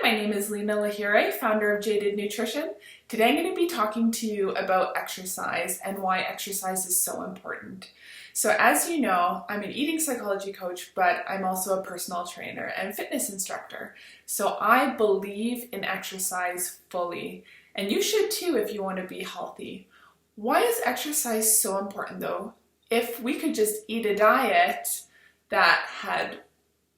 My name is Lena Lahire, founder of Jaded Nutrition. Today I'm going to be talking to you about exercise and why exercise is so important. So as you know, I'm an eating psychology coach, but I'm also a personal trainer and fitness instructor. So I believe in exercise fully, and you should too if you want to be healthy. Why is exercise so important though? If we could just eat a diet that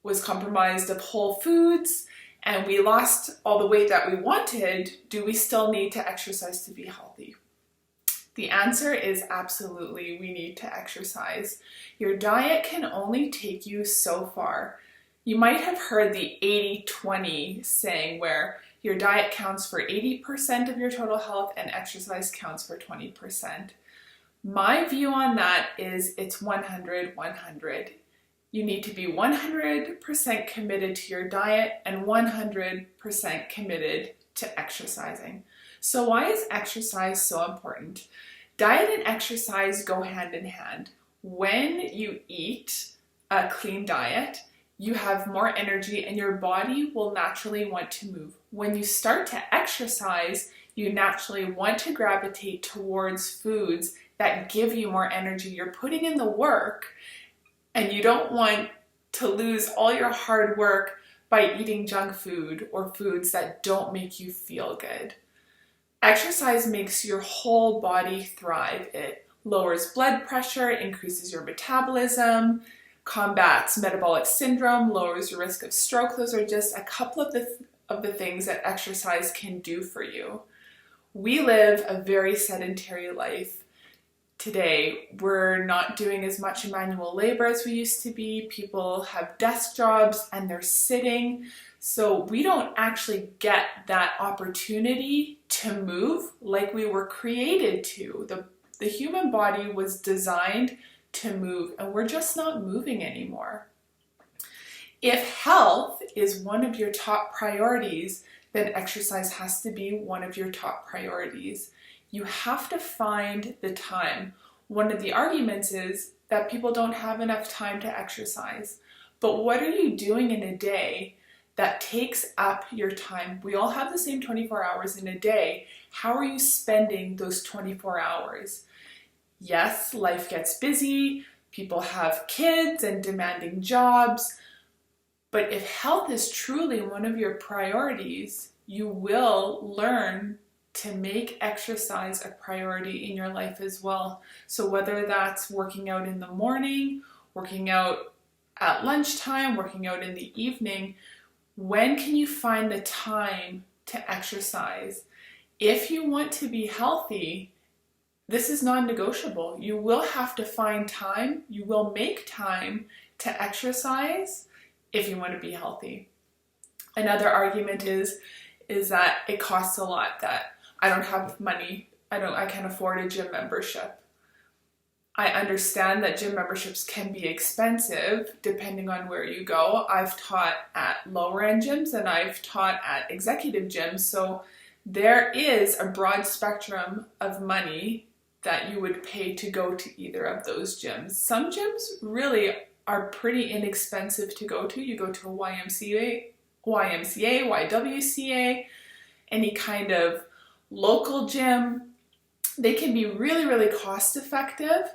was compromised of whole foods, and we lost all the weight that we wanted, do we still need to exercise to be healthy? The answer is absolutely, we need to exercise. Your diet can only take you so far. You might have heard the 80-20 saying where your diet counts for 80% of your total health and exercise counts for 20%. My view on that is it's 100-100. You need to be 100% committed to your diet and 100% committed to exercising. So why is exercise so important? Diet and exercise go hand in hand. When you eat a clean diet, you have more energy and your body will naturally want to move. When you start to exercise, you naturally want to gravitate towards foods that give you more energy. You're putting in the work, and you don't want to lose all your hard work by eating junk food or foods that don't make you feel good. Exercise makes your whole body thrive. It lowers blood pressure, increases your metabolism, combats metabolic syndrome, lowers your risk of stroke. Those are just a couple of the things that exercise can do for you. We live a very sedentary life. Today, we're not doing as much manual labor as we used to be. People have desk jobs and they're sitting. So we don't actually get that opportunity to move like we were created to. The human body was designed to move, and we're just not moving anymore. If health is one of your top priorities, then exercise has to be one of your top priorities. You have to find the time. One of the arguments is that people don't have enough time to exercise. But what are you doing in a day that takes up your time? We all have the same 24 hours in a day. How are you spending those 24 hours? Yes, life gets busy. People have kids and demanding jobs. But if health is truly one of your priorities, you will learn to make exercise a priority in your life as well. So whether that's working out in the morning, working out at lunchtime, working out in the evening, when can you find the time to exercise? If you want to be healthy, this is non-negotiable. You will have to find time, you will make time to exercise if you want to be healthy. Another argument is that it costs a lot, that I don't have money, I can't afford a gym membership. I understand that gym memberships can be expensive depending on where you go. I've taught at lower end gyms and I've taught at executive gyms, so there is a broad spectrum of money that you would pay to go to either of those gyms. Some gyms really are pretty inexpensive to go to. You go to a YMCA, YWCA, any kind of local gym, they can be really, really cost effective.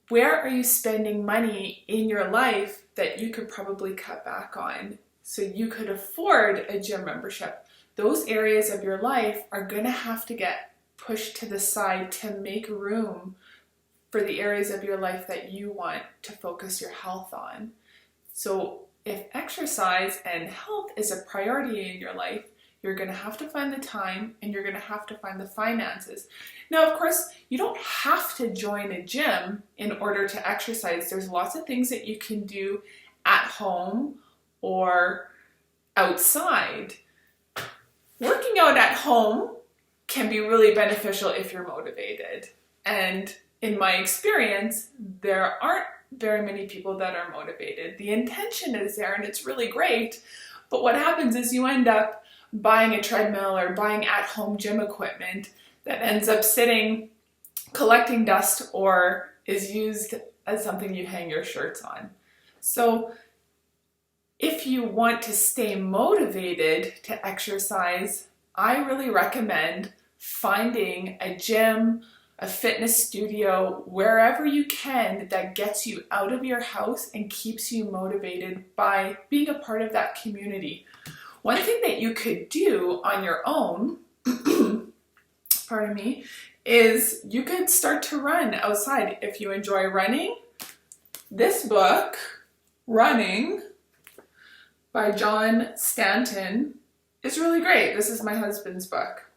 Where are you spending money in your life that you could probably cut back on so you could afford a gym membership? Those areas of your life are going to have to get pushed to the side to make room for the areas of your life that you want to focus your health on. So if exercise and health is a priority in your life, you're going to have to find the time and you're going to have to find the finances. Now, of course, you don't have to join a gym in order to exercise. There's lots of things that you can do at home or outside. Working out at home can be really beneficial if you're motivated. And in my experience, there aren't very many people that are motivated. The intention is there and it's really great, but what happens is you end up buying a treadmill or buying at-home gym equipment that ends up sitting, collecting dust, or is used as something you hang your shirts on. So If you want to stay motivated to exercise, I really recommend finding a gym, a fitness studio, wherever you can that gets you out of your house and keeps you motivated by being a part of that community. One thing that you could do on your own, pardon me, is you could start to run outside. If you enjoy running, this book, Running, by John Stanton, is really great. This is my husband's book.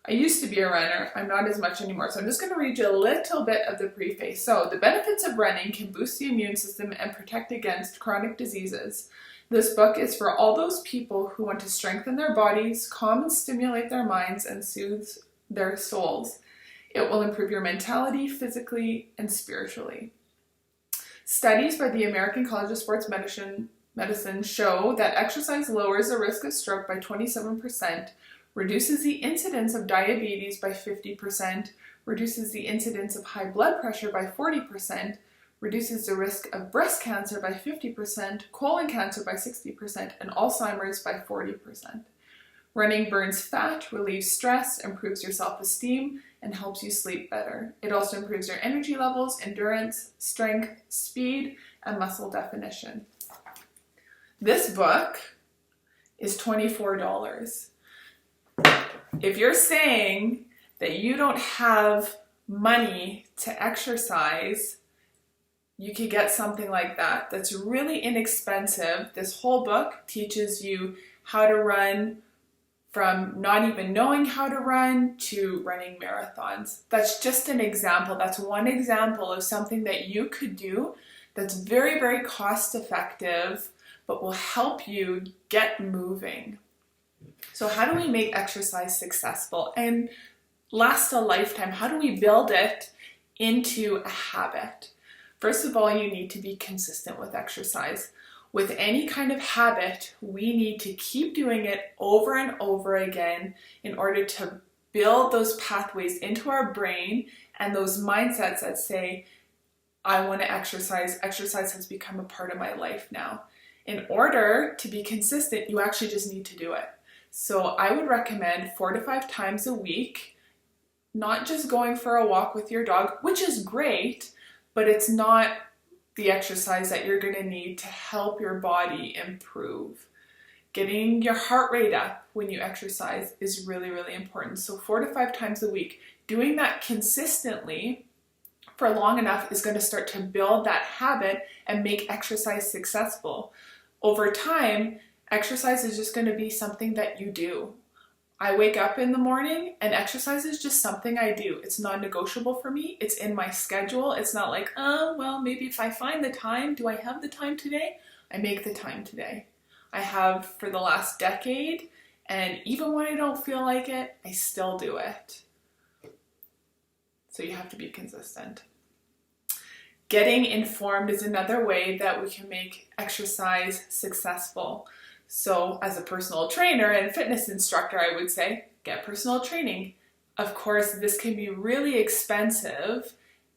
I used to be a runner. I'm not as much anymore. So I'm just going to read you a little bit of the preface. So, the benefits of running can boost the immune system and protect against chronic diseases. This book is for all those people who want to strengthen their bodies, calm and stimulate their minds, and soothe their souls. It will improve your mentality, physically, and spiritually. Studies by the American College of Sports Medicine show that exercise lowers the risk of stroke by 27%, reduces the incidence of diabetes by 50%, reduces the incidence of high blood pressure by 40%, reduces the risk of breast cancer by 50%, colon cancer by 60%, and Alzheimer's by 40%. Running burns fat, relieves stress, improves your self-esteem, and helps you sleep better. It also improves your energy levels, endurance, strength, speed, and muscle definition. This book is $24. If you're saying that you don't have money to exercise, you could get something like that. That's really inexpensive. This whole book teaches you how to run, from not even knowing how to run to running marathons. That's just an example. That's one example of something that you could do that's very, very cost effective, but will help you get moving. So how do we make exercise successful and last a lifetime? How do we build it into a habit? First of all, you need to be consistent with exercise. With any kind of habit, we need to keep doing it over and over again in order to build those pathways into our brain and those mindsets that say, I want to exercise. Exercise has become a part of my life now. In order to be consistent, you actually just need to do it. So I would recommend 4 to 5 times a week, not just going for a walk with your dog, which is great, but it's not the exercise that you're going to need to help your body improve. Getting your heart rate up when you exercise is really, really important. So 4 to 5 times a week, doing that consistently for long enough is going to start to build that habit and make exercise successful. Over time, exercise is just going to be something that you do. I wake up in the morning and exercise is just something I do. It's non-negotiable for me. It's in my schedule. It's not like, oh, well, maybe if I find the time, do I have the time today? I make the time today. I have for the last decade, and even when I don't feel like it, I still do it. So you have to be consistent. Getting informed is another way that we can make exercise successful. So as a personal trainer and fitness instructor, I would say, get personal training. Of course, this can be really expensive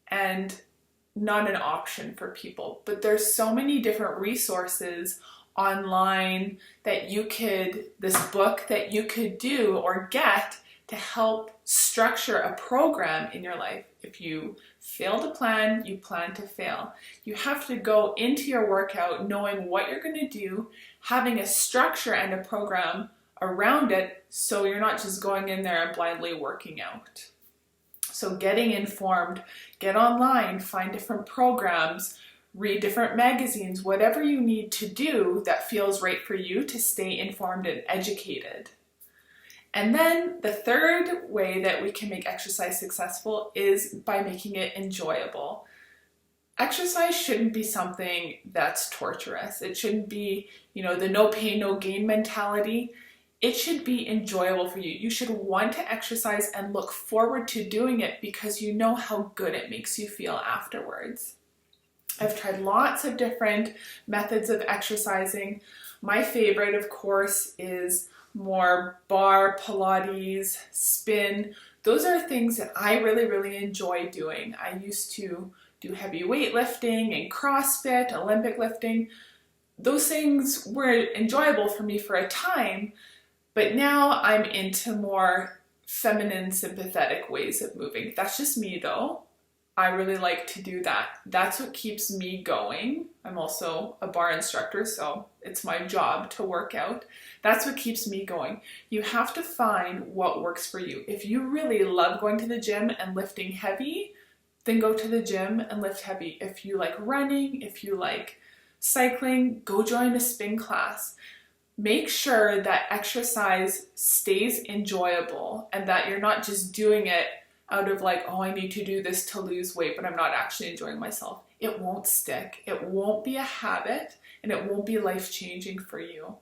and not an option for people, but there's so many different resources online that this book that you could do or get to help structure a program in your life. If you fail to plan, you plan to fail. You have to go into your workout knowing what you're going to do, having a structure and a program around it so you're not just going in there and blindly working out. So getting informed, get online, find different programs, read different magazines, whatever you need to do that feels right for you to stay informed and educated. And then the third way that we can make exercise successful is by making it enjoyable. Exercise shouldn't be something that's torturous. It shouldn't be, the no pain, no gain mentality. It should be enjoyable for you. You should want to exercise and look forward to doing it because you know how good it makes you feel afterwards. I've tried lots of different methods of exercising. My favorite, of course, is more bar, Pilates, spin. Those are things that I really, really enjoy doing. I used to do heavy weightlifting and CrossFit, Olympic lifting. those things were enjoyable for me for a time, but now I'm into more feminine, sympathetic ways of moving. That's just me though. I really like to do that. That's what keeps me going. I'm also a bar instructor, so it's my job to work out. That's what keeps me going. You have to find what works for you. If you really love going to the gym and lifting heavy, then go to the gym and lift heavy. If you like running, if you like cycling, go join a spin class. Make sure that exercise stays enjoyable and that you're not just doing it out of like, oh, I need to do this to lose weight, but I'm not actually enjoying myself. It won't stick. It won't be a habit, and it won't be life-changing for you.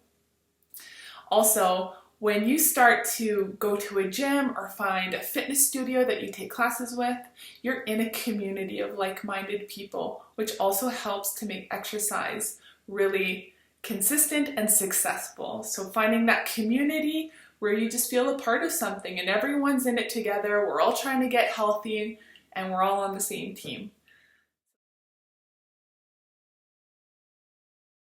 Also, when you start to go to a gym or find a fitness studio that you take classes with, you're in a community of like-minded people, which also helps to make exercise really consistent and successful. So finding that community where you just feel a part of something and everyone's in it together, we're all trying to get healthy and we're all on the same team.